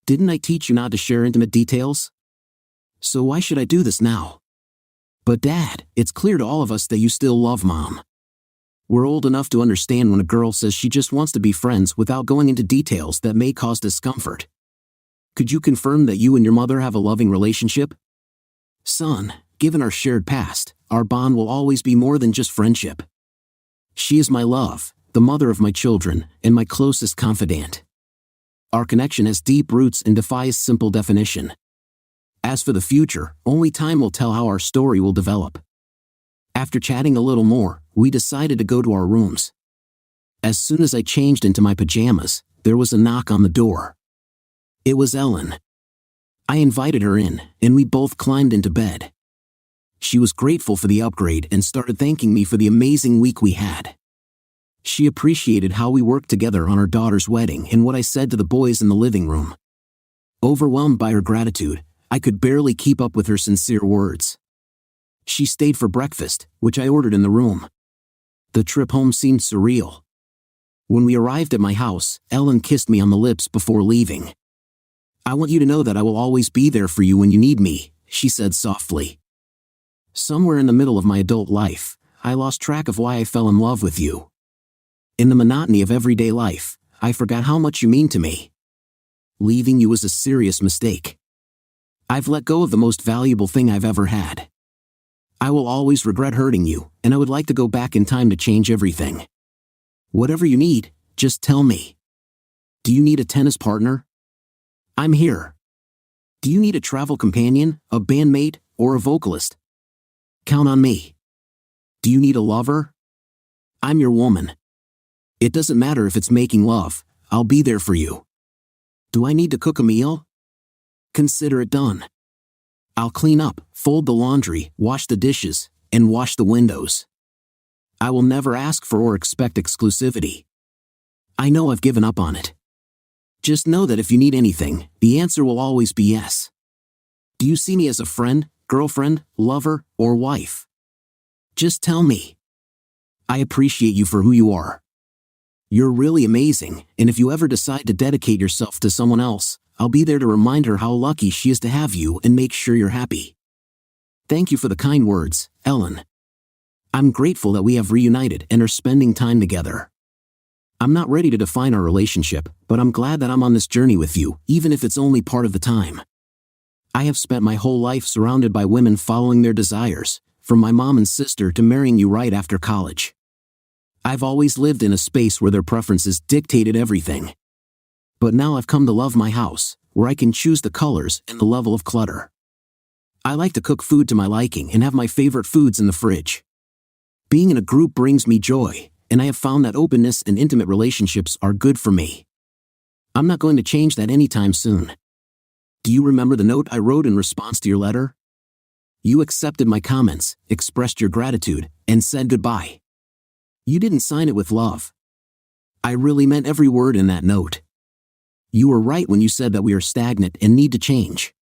Didn't I teach you not to share intimate details? So why should I do this now? But Dad, it's clear to all of us that you still love Mom. We're old enough to understand when a girl says she just wants to be friends without going into details that may cause discomfort. Could you confirm that you and your mother have a loving relationship?" Son, given our shared past, our bond will always be more than just friendship. She is my love, the mother of my children, and my closest confidant. Our connection has deep roots and defies simple definition. As for the future, only time will tell how our story will develop. After chatting a little more, we decided to go to our rooms. As soon as I changed into my pajamas, there was a knock on the door. It was Ellen. I invited her in, and we both climbed into bed. She was grateful for the upgrade and started thanking me for the amazing week we had. She appreciated how we worked together on our daughter's wedding and what I said to the boys in the living room. Overwhelmed by her gratitude, I could barely keep up with her sincere words. She stayed for breakfast, which I ordered in the room. The trip home seemed surreal. When we arrived at my house, Ellen kissed me on the lips before leaving. I want you to know that I will always be there for you when you need me, she said softly. Somewhere in the middle of my adult life, I lost track of why I fell in love with you. In the monotony of everyday life, I forgot how much you mean to me. Leaving you was a serious mistake. I've let go of the most valuable thing I've ever had. I will always regret hurting you, and I would like to go back in time to change everything. Whatever you need, just tell me. Do you need a tennis partner? I'm here. Do you need a travel companion, a bandmate, or a vocalist? Count on me. Do you need a lover? I'm your woman. It doesn't matter if it's making love, I'll be there for you. Do I need to cook a meal? Consider it done. I'll clean up, fold the laundry, wash the dishes, and wash the windows. I will never ask for or expect exclusivity. I know I've given up on it. Just know that if you need anything, the answer will always be yes. Do you see me as a friend, girlfriend, lover, or wife? Just tell me. I appreciate you for who you are. You're really amazing, and if you ever decide to dedicate yourself to someone else, I'll be there to remind her how lucky she is to have you and make sure you're happy. Thank you for the kind words, Ellen. I'm grateful that we have reunited and are spending time together. I'm not ready to define our relationship, but I'm glad that I'm on this journey with you, even if it's only part of the time. I have spent my whole life surrounded by women following their desires, from my mom and sister to marrying you right after college. I've always lived in a space where their preferences dictated everything. But now I've come to love my house, where I can choose the colors and the level of clutter. I like to cook food to my liking and have my favorite foods in the fridge. Being in a group brings me joy, and I have found that openness and intimate relationships are good for me. I'm not going to change that anytime soon. Do you remember the note I wrote in response to your letter? You accepted my comments, expressed your gratitude, and said goodbye. You didn't sign it with love. I really meant every word in that note. You were right when you said that we are stagnant and need to change.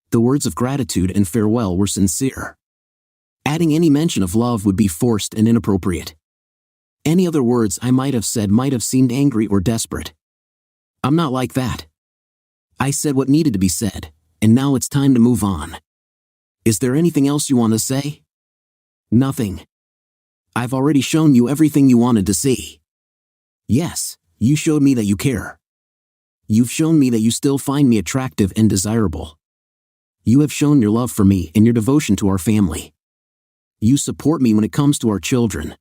The words of gratitude and farewell were sincere. Adding any mention of love would be forced and inappropriate. Any other words I might have said might have seemed angry or desperate. I'm not like that. I said what needed to be said, and now it's time to move on. Is there anything else you want to say? Nothing. I've already shown you everything you wanted to see. Yes, you showed me that you care. You've shown me that you still find me attractive and desirable. You have shown your love for me and your devotion to our family. You support me when it comes to our children.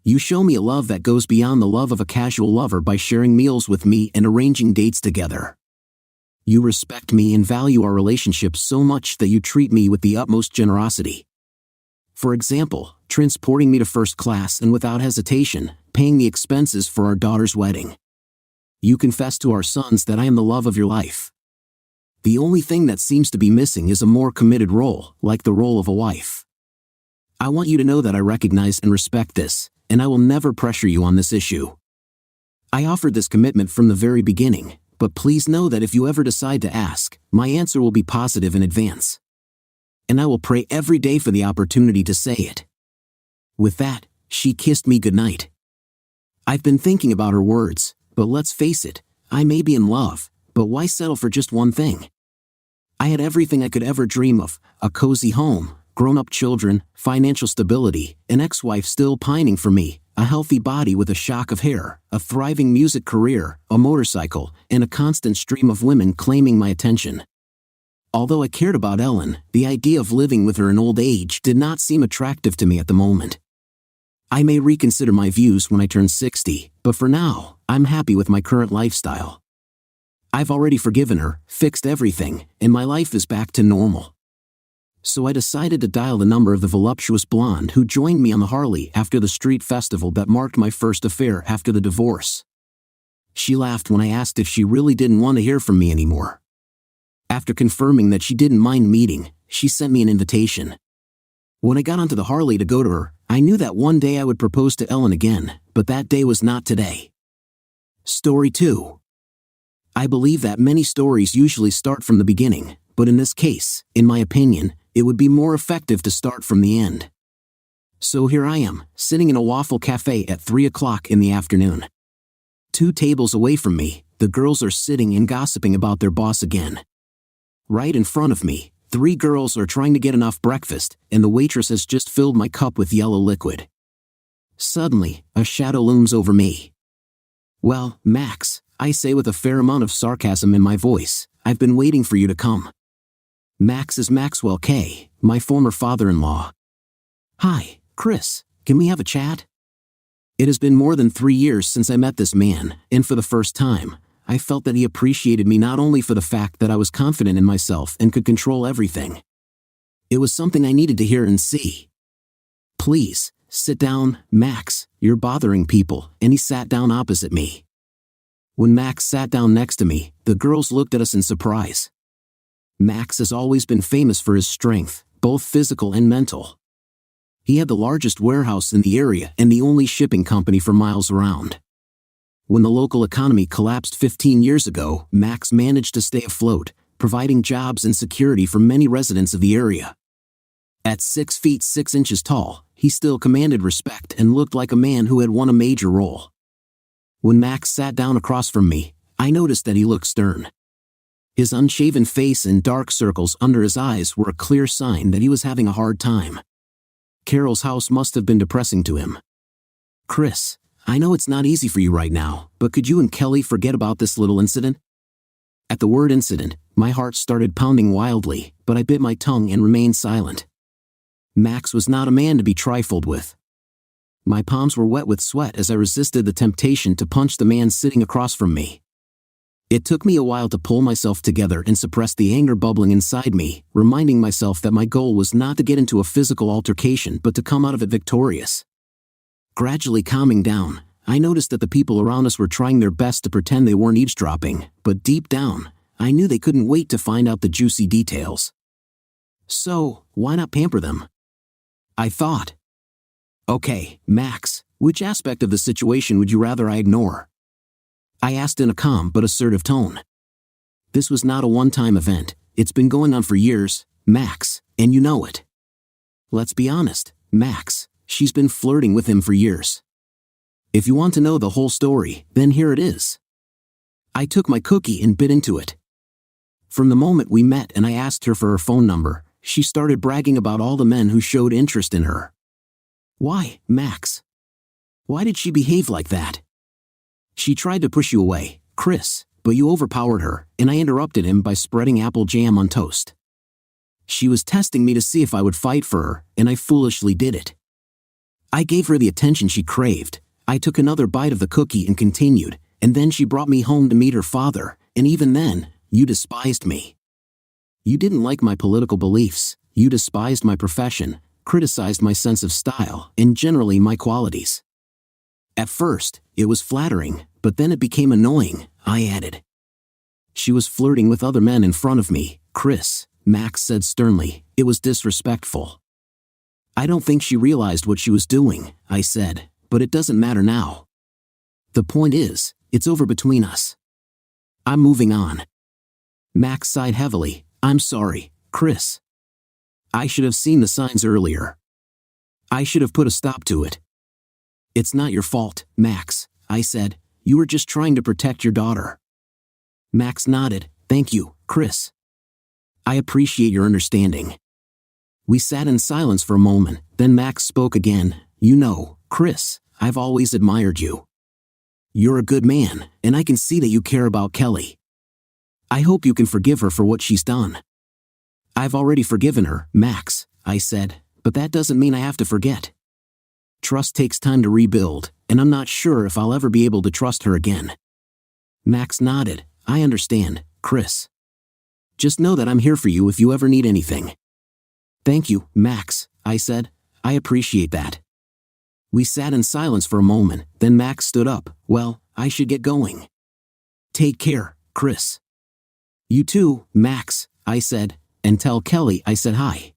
You show me a love that goes beyond the love of a casual lover by sharing meals with me and arranging dates together. You respect me and value our relationship so much that you treat me with the utmost generosity. For example, transporting me to first class and without hesitation, paying the expenses for our daughter's wedding. You confess to our sons that I am the love of your life. The only thing that seems to be missing is a more committed role, like the role of a wife. I want you to know that I recognize and respect this, and I will never pressure you on this issue. I offered this commitment from the very beginning, but please know that if you ever decide to ask, my answer will be positive in advance. And I will pray every day for the opportunity to say it. With that, she kissed me goodnight. I've been thinking about her words, but let's face it, I may be in love, but why settle for just one thing? I had everything I could ever dream of, a cozy home, grown-up children, financial stability, an ex-wife still pining for me, a healthy body with a shock of hair, a thriving music career, a motorcycle, and a constant stream of women claiming my attention. Although I cared about Ellen, the idea of living with her in old age did not seem attractive to me at the moment. I may reconsider my views when I turn 60, but for now, I'm happy with my current lifestyle. I've already forgiven her, fixed everything, and my life is back to normal. So I decided to dial the number of the voluptuous blonde who joined me on the Harley after the street festival that marked my first affair after the divorce. She laughed when I asked if she really didn't want to hear from me anymore. After confirming that she didn't mind meeting, she sent me an invitation. When I got onto the Harley to go to her, I knew that one day I would propose to Ellen again, but that day was not today. Story 2. I believe that many stories usually start from the beginning, but in this case, in my opinion, it would be more effective to start from the end. So here I am, sitting in a waffle cafe at 3 o'clock in the afternoon. 2 tables away from me, the girls are sitting and gossiping about their boss again. Right in front of me, 3 girls are trying to get enough breakfast, and the waitress has just filled my cup with yellow liquid. Suddenly, a shadow looms over me. "Well, Max," I say with a fair amount of sarcasm in my voice, "I've been waiting for you to come." Max is Maxwell K., my former father-in-law. "Hi, Chris, can we have a chat?" It has been more than 3 years since I met this man, and for the first time, I felt that he appreciated me not only for the fact that I was confident in myself and could control everything. It was something I needed to hear and see. "Please, sit down, Max, you're bothering people," and he sat down opposite me. When Max sat down next to me, the girls looked at us in surprise. Max has always been famous for his strength, both physical and mental. He had the largest warehouse in the area and the only shipping company for miles around. When the local economy collapsed 15 years ago, Max managed to stay afloat, providing jobs and security for many residents of the area. At 6 feet 6 inches tall, he still commanded respect and looked like a man who had won a major role. When Max sat down across from me, I noticed that he looked stern. His unshaven face and dark circles under his eyes were a clear sign that he was having a hard time. Carol's house must have been depressing to him. "Chris, I know it's not easy for you right now, but could you and Kelly forget about this little incident?" At the word incident, my heart started pounding wildly, but I bit my tongue and remained silent. Max was not a man to be trifled with. My palms were wet with sweat as I resisted the temptation to punch the man sitting across from me. It took me a while to pull myself together and suppress the anger bubbling inside me, reminding myself that my goal was not to get into a physical altercation but to come out of it victorious. Gradually calming down, I noticed that the people around us were trying their best to pretend they weren't eavesdropping, but deep down, I knew they couldn't wait to find out the juicy details. So, why not pamper them? I thought. "Okay, Max, which aspect of the situation would you rather I ignore?" I asked in a calm but assertive tone. This was not a one-time event, it's been going on for years, Max, and you know it. Let's be honest, Max, she's been flirting with him for years. If you want to know the whole story, then here it is. I took my cookie and bit into it. From the moment we met and I asked her for her phone number, she started bragging about all the men who showed interest in her. Why, Max? Why did she behave like that? She tried to push you away, Chris, but you overpowered her, and I interrupted him by spreading apple jam on toast. She was testing me to see if I would fight for her, and I foolishly did it. I gave her the attention she craved. I took another bite of the cookie and continued, and then she brought me home to meet her father, and even then, you despised me. You didn't like my political beliefs, you despised my profession, criticized my sense of style, and generally my qualities. At first, it was flattering, but then it became annoying, I added. She was flirting with other men in front of me, Chris, Max said sternly. It was disrespectful. I don't think she realized what she was doing, I said, but it doesn't matter now. The point is, it's over between us. I'm moving on. Max sighed heavily. I'm sorry, Chris. I should have seen the signs earlier. I should have put a stop to it. It's not your fault, Max, I said. You were just trying to protect your daughter. Max nodded. Thank you, Chris. I appreciate your understanding. We sat in silence for a moment, then Max spoke again. You know, Chris, I've always admired you. You're a good man, and I can see that you care about Kelly. I hope you can forgive her for what she's done. I've already forgiven her, Max, I said, but that doesn't mean I have to forget. Trust takes time to rebuild, and I'm not sure if I'll ever be able to trust her again. Max nodded. I understand, Chris. Just know that I'm here for you if you ever need anything. Thank you, Max, I said. I appreciate that. We sat in silence for a moment, then Max stood up. Well, I should get going. Take care, Chris. You too, Max, I said, and tell Kelly I said hi.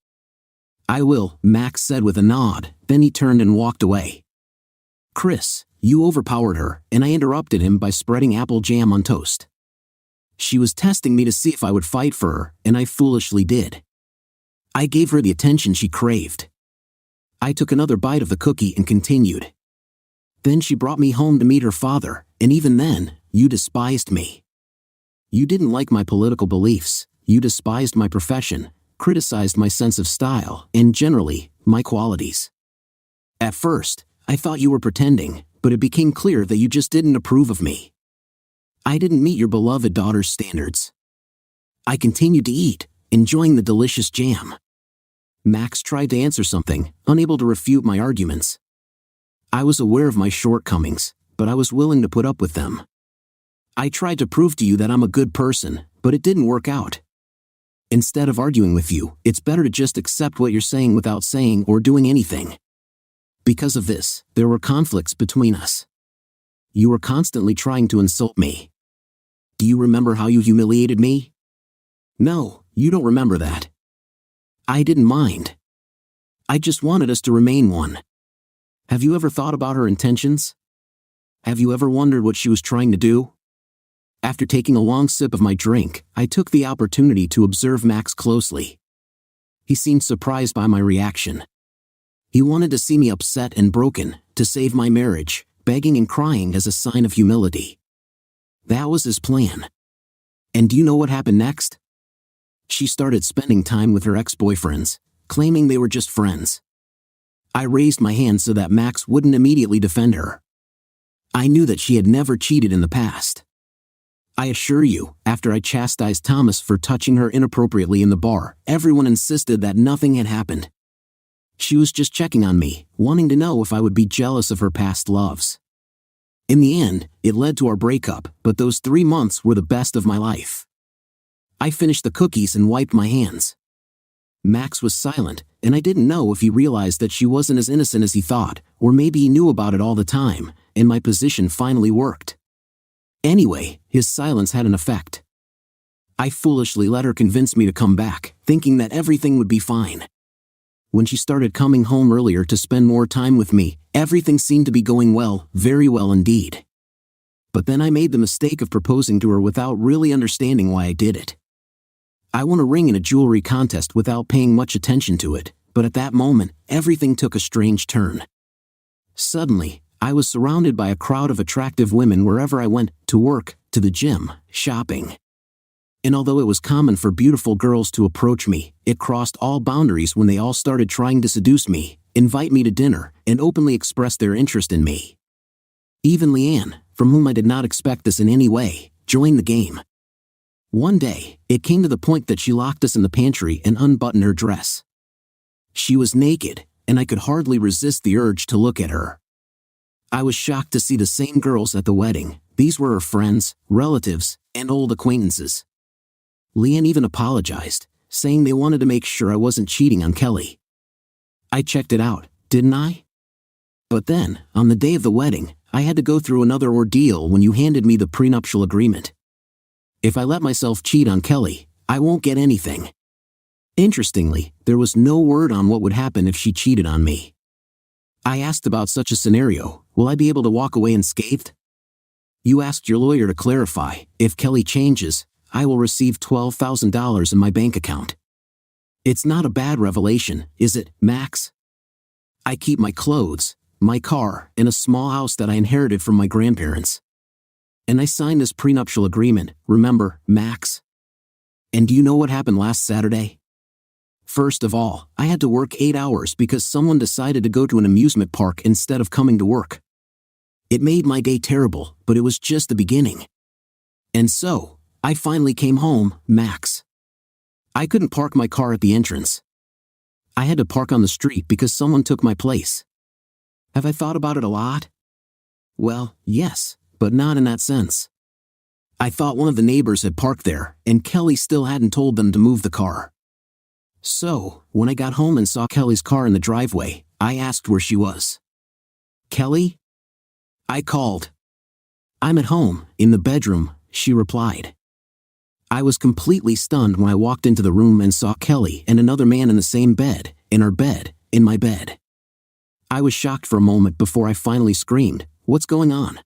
I will, Max said with a nod, then he turned and walked away. Chris, you overpowered her, and I interrupted him by spreading apple jam on toast. She was testing me to see if I would fight for her, and I foolishly did. I gave her the attention she craved. I took another bite of the cookie and continued. Then she brought me home to meet her father, and even then, you despised me. You didn't like my political beliefs, you despised my profession, criticized my sense of style, and generally, my qualities. At first, I thought you were pretending, but it became clear that you just didn't approve of me. I didn't meet your beloved daughter's standards. I continued to eat, enjoying the delicious jam. Max tried to answer something, unable to refute my arguments. I was aware of my shortcomings, but I was willing to put up with them. I tried to prove to you that I'm a good person, but it didn't work out. Instead of arguing with you, it's better to just accept what you're saying without saying or doing anything. Because of this, there were conflicts between us. You were constantly trying to insult me. Do you remember how you humiliated me? No, you don't remember that. I didn't mind. I just wanted us to remain one. Have you ever thought about her intentions? Have you ever wondered what she was trying to do? After taking a long sip of my drink, I took the opportunity to observe Max closely. He seemed surprised by my reaction. He wanted to see me upset and broken, to save my marriage, begging and crying as a sign of humility. That was his plan. And do you know what happened next? She started spending time with her ex-boyfriends, claiming they were just friends. I raised my hand so that Max wouldn't immediately defend her. I knew that she had never cheated in the past. I assure you, after I chastised Thomas for touching her inappropriately in the bar, everyone insisted that nothing had happened. She was just checking on me, wanting to know if I would be jealous of her past loves. In the end, it led to our breakup, but those 3 months were the best of my life. I finished the cookies and wiped my hands. Max was silent, and I didn't know if he realized that she wasn't as innocent as he thought, or maybe he knew about it all the time, and my position finally worked. Anyway, his silence had an effect. I foolishly let her convince me to come back, thinking that everything would be fine. When she started coming home earlier to spend more time with me, everything seemed to be going well, very well indeed. But then I made the mistake of proposing to her without really understanding why I did it. I won a ring in a jewelry contest without paying much attention to it, but at that moment, everything took a strange turn. Suddenly, I was surrounded by a crowd of attractive women wherever I went, to work, to the gym, shopping. And although it was common for beautiful girls to approach me, it crossed all boundaries when they all started trying to seduce me, invite me to dinner, and openly express their interest in me. Even Leanne, from whom I did not expect this in any way, joined the game. One day, it came to the point that she locked us in the pantry and unbuttoned her dress. She was naked, and I could hardly resist the urge to look at her. I was shocked to see the same girls at the wedding. These were her friends, relatives, and old acquaintances. Leanne even apologized, saying they wanted to make sure I wasn't cheating on Kelly. I checked it out, didn't I? But then, on the day of the wedding, I had to go through another ordeal when you handed me the prenuptial agreement. If I let myself cheat on Kelly, I won't get anything. Interestingly, there was no word on what would happen if she cheated on me. I asked about such a scenario, will I be able to walk away unscathed? You asked your lawyer to clarify, if Kelly changes, I will receive $12,000 in my bank account. It's not a bad revelation, is it, Max? I keep my clothes, my car, and a small house that I inherited from my grandparents. And I signed this prenuptial agreement, remember, Max? And do you know what happened last Saturday? First of all, I had to work 8 hours because someone decided to go to an amusement park instead of coming to work. It made my day terrible, but it was just the beginning. And so, I finally came home, Max. I couldn't park my car at the entrance. I had to park on the street because someone took my place. Have I thought about it a lot? Well, yes, but not in that sense. I thought one of the neighbors had parked there, and Kelly still hadn't told them to move the car. So, when I got home and saw Kelly's car in the driveway, I asked where she was. "Kelly?" I called. "I'm at home, in the bedroom," she replied. I was completely stunned when I walked into the room and saw Kelly and another man in the same bed, in our bed, in my bed. I was shocked for a moment before I finally screamed, "What's going on?"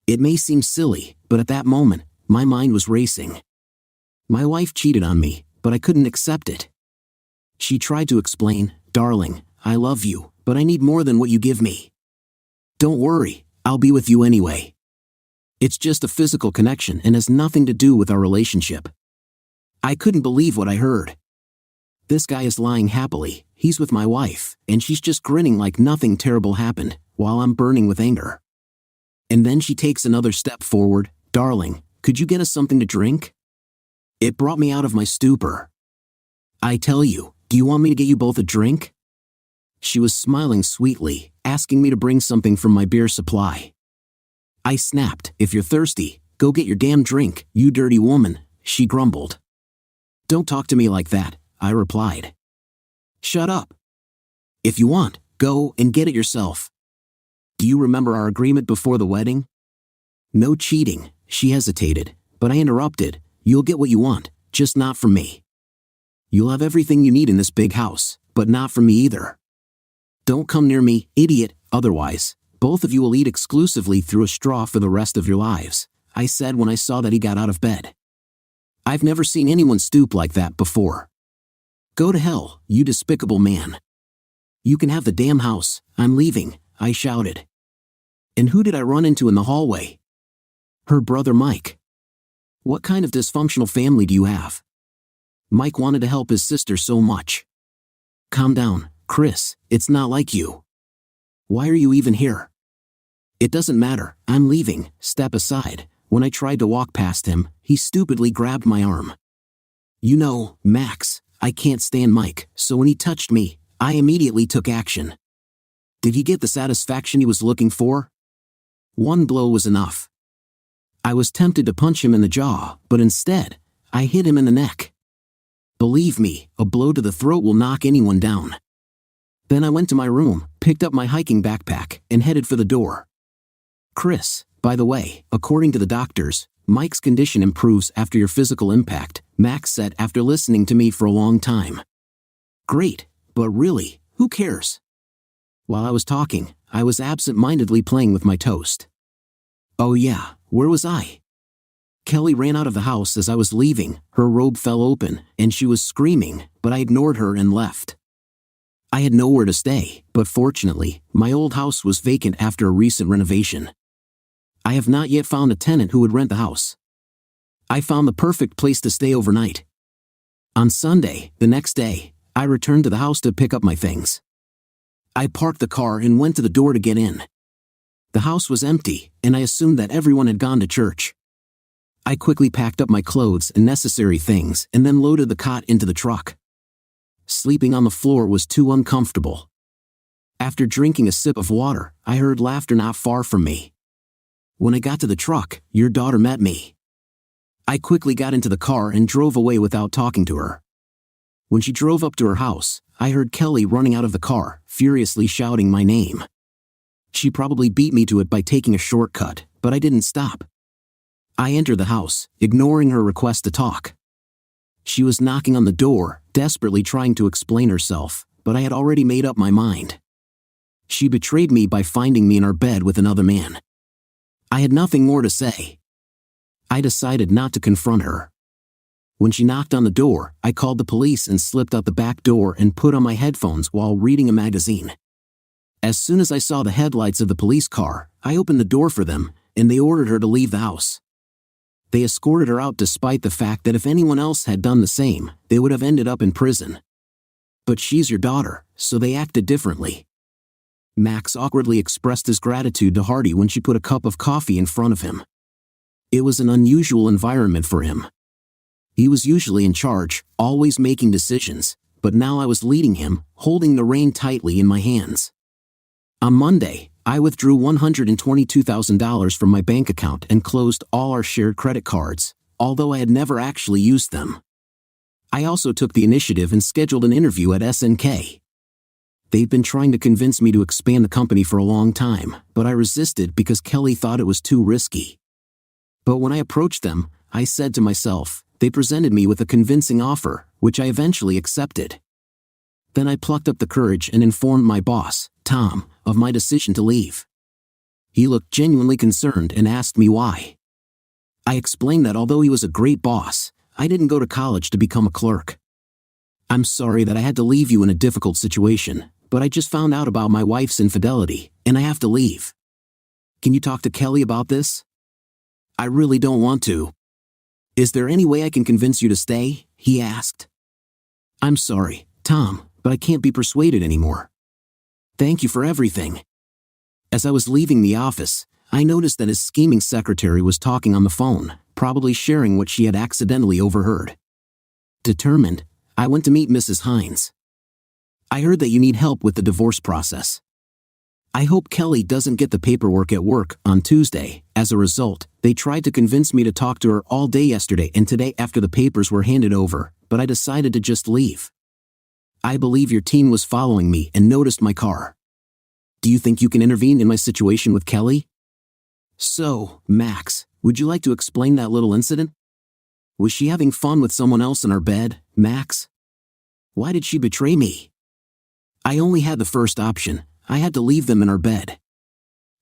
It may seem silly, but at that moment, my mind was racing. My wife cheated on me, but I couldn't accept it. She tried to explain, "Darling, I love you, but I need more than what you give me. Don't worry, I'll be with you anyway. It's just a physical connection and has nothing to do with our relationship." I couldn't believe what I heard. This guy is lying happily, he's with my wife, and she's just grinning like nothing terrible happened, while I'm burning with anger. And then she takes another step forward, "Darling, could you get us something to drink?" It brought me out of my stupor. "I tell you, do you want me to get you both a drink?" She was smiling sweetly, asking me to bring something from my beer supply. I snapped, "If you're thirsty, go get your damn drink, you dirty woman," she grumbled. "Don't talk to me like that," I replied. "Shut up. If you want, go and get it yourself. Do you remember our agreement before the wedding?" "No cheating," she hesitated, but I interrupted, "You'll get what you want, just not from me. You'll have everything you need in this big house, but not from me either. Don't come near me, idiot, otherwise, both of you will eat exclusively through a straw for the rest of your lives," I said when I saw that he got out of bed. I've never seen anyone stoop like that before. "Go to hell, you despicable man. You can have the damn house, I'm leaving," I shouted. And who did I run into in the hallway? Her brother Mike. "What kind of dysfunctional family do you have?" Mike wanted to help his sister so much. "Calm down, Chris, it's not like you. Why are you even here?" "It doesn't matter, I'm leaving, step aside." When I tried to walk past him, he stupidly grabbed my arm. "You know, Max, I can't stand Mike, so when he touched me, I immediately took action." Did he get the satisfaction he was looking for? One blow was enough. I was tempted to punch him in the jaw, but instead, I hit him in the neck. Believe me, a blow to the throat will knock anyone down. Then I went to my room, picked up my hiking backpack, and headed for the door. "Chris, by the way, according to the doctors, Mike's condition improves after your physical impact," Max said after listening to me for a long time. "Great, but really, who cares?" While I was talking, I was absent-mindedly playing with my toast. Oh yeah, where was I? Kelly ran out of the house as I was leaving, her robe fell open, and she was screaming, but I ignored her and left. I had nowhere to stay, but fortunately, my old house was vacant after a recent renovation. I have not yet found a tenant who would rent the house. I found the perfect place to stay overnight. On Sunday, the next day, I returned to the house to pick up my things. I parked the car and went to the door to get in. The house was empty, and I assumed that everyone had gone to church. I quickly packed up my clothes and necessary things and then loaded the cot into the truck. Sleeping on the floor was too uncomfortable. After drinking a sip of water, I heard laughter not far from me. When I got to the truck, your daughter met me. I quickly got into the car and drove away without talking to her. When she drove up to her house, I heard Kelly running out of the car, furiously shouting my name. She probably beat me to it by taking a shortcut, but I didn't stop. I entered the house, ignoring her request to talk. She was knocking on the door, desperately trying to explain herself, but I had already made up my mind. She betrayed me by finding me in our bed with another man. I had nothing more to say. I decided not to confront her. When she knocked on the door, I called the police and slipped out the back door and put on my headphones while reading a magazine. As soon as I saw the headlights of the police car, I opened the door for them, and they ordered her to leave the house. They escorted her out despite the fact that if anyone else had done the same, they would have ended up in prison. But she's your daughter, so they acted differently. Max awkwardly expressed his gratitude to Hardy when she put a cup of coffee in front of him. It was an unusual environment for him. He was usually in charge, always making decisions, but now I was leading him, holding the rein tightly in my hands. On Monday, I withdrew $122,000 from my bank account and closed all our shared credit cards, although I had never actually used them. I also took the initiative and scheduled an interview at SNK. They've been trying to convince me to expand the company for a long time, but I resisted because Kelly thought it was too risky. But when I approached them, I said to myself, they presented me with a convincing offer, which I eventually accepted. Then I plucked up the courage and informed my boss, Tom, of my decision to leave. He looked genuinely concerned and asked me why. I explained that although he was a great boss, I didn't go to college to become a clerk. I'm sorry that I had to leave you in a difficult situation, but I just found out about my wife's infidelity, and I have to leave. Can you talk to Kelly about this? I really don't want to. Is there any way I can convince you to stay? He asked. I'm sorry, Tom, but I can't be persuaded anymore. Thank you for everything. As I was leaving the office, I noticed that his scheming secretary was talking on the phone, probably sharing what she had accidentally overheard. Determined, I went to meet Mrs. Hines. I heard that you need help with the divorce process. I hope Kelly doesn't get the paperwork at work on Tuesday. As a result, they tried to convince me to talk to her all day yesterday and today after the papers were handed over, but I decided to just leave. I believe your team was following me and noticed my car. Do you think you can intervene in my situation with Kelly? So, Max, would you like to explain that little incident? Was she having fun with someone else in our bed, Max? Why did she betray me? I only had the first option. I had to leave them in our bed.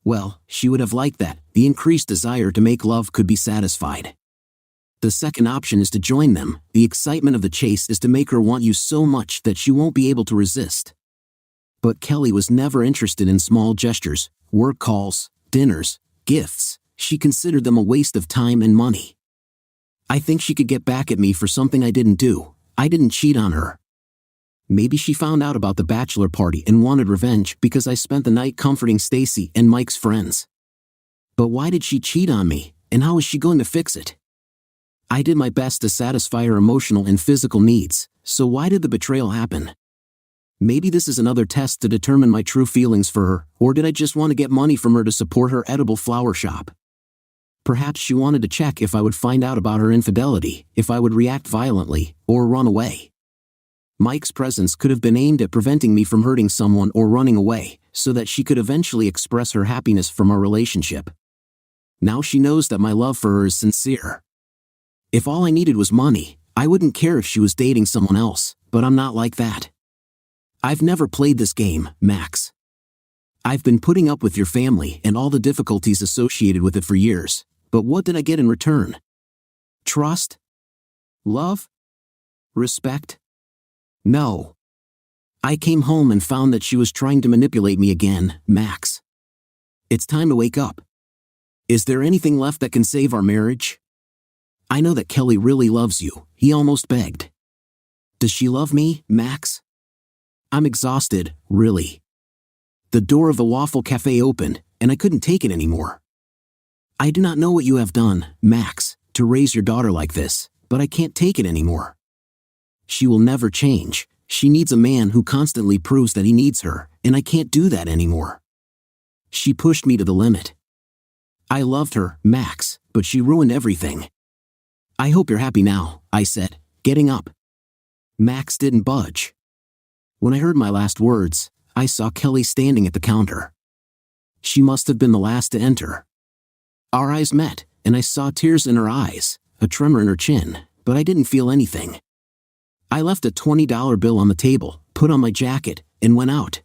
Well, she would have liked that. The increased desire to make love could be satisfied. The second option is to join them. The excitement of the chase is to make her want you so much that she won't be able to resist. But Kelly was never interested in small gestures, work calls, dinners, gifts. She considered them a waste of time and money. I think she could get back at me for something I didn't do. I didn't cheat on her. Maybe she found out about the bachelor party and wanted revenge because I spent the night comforting Stacy and Mike's friends. But why did she cheat on me, and how is she going to fix it? I did my best to satisfy her emotional and physical needs, so why did the betrayal happen? Maybe this is another test to determine my true feelings for her, or did I just want to get money from her to support her edible flower shop? Perhaps she wanted to check if I would find out about her infidelity, if I would react violently, or run away. Mike's presence could have been aimed at preventing me from hurting someone or running away, so that she could eventually express her happiness from our relationship. Now she knows that my love for her is sincere. If all I needed was money, I wouldn't care if she was dating someone else, but I'm not like that. I've never played this game, Max. I've been putting up with your family and all the difficulties associated with it for years, but what did I get in return? Trust? Love? Respect? No. I came home and found that she was trying to manipulate me again, Max. It's time to wake up. Is there anything left that can save our marriage? I know that Kelly really loves you, he almost begged. Does she love me, Max? I'm exhausted, really. The door of the Waffle Cafe opened, and I couldn't take it anymore. I do not know what you have done, Max, to raise your daughter like this, but I can't take it anymore. She will never change. She needs a man who constantly proves that he needs her, and I can't do that anymore. She pushed me to the limit. I loved her, Max, but she ruined everything. I hope you're happy now, I said, getting up. Max didn't budge. When I heard my last words, I saw Kelly standing at the counter. She must have been the last to enter. Our eyes met, and I saw tears in her eyes, a tremor in her chin, but I didn't feel anything. I left a $20 bill on the table, put on my jacket, and went out.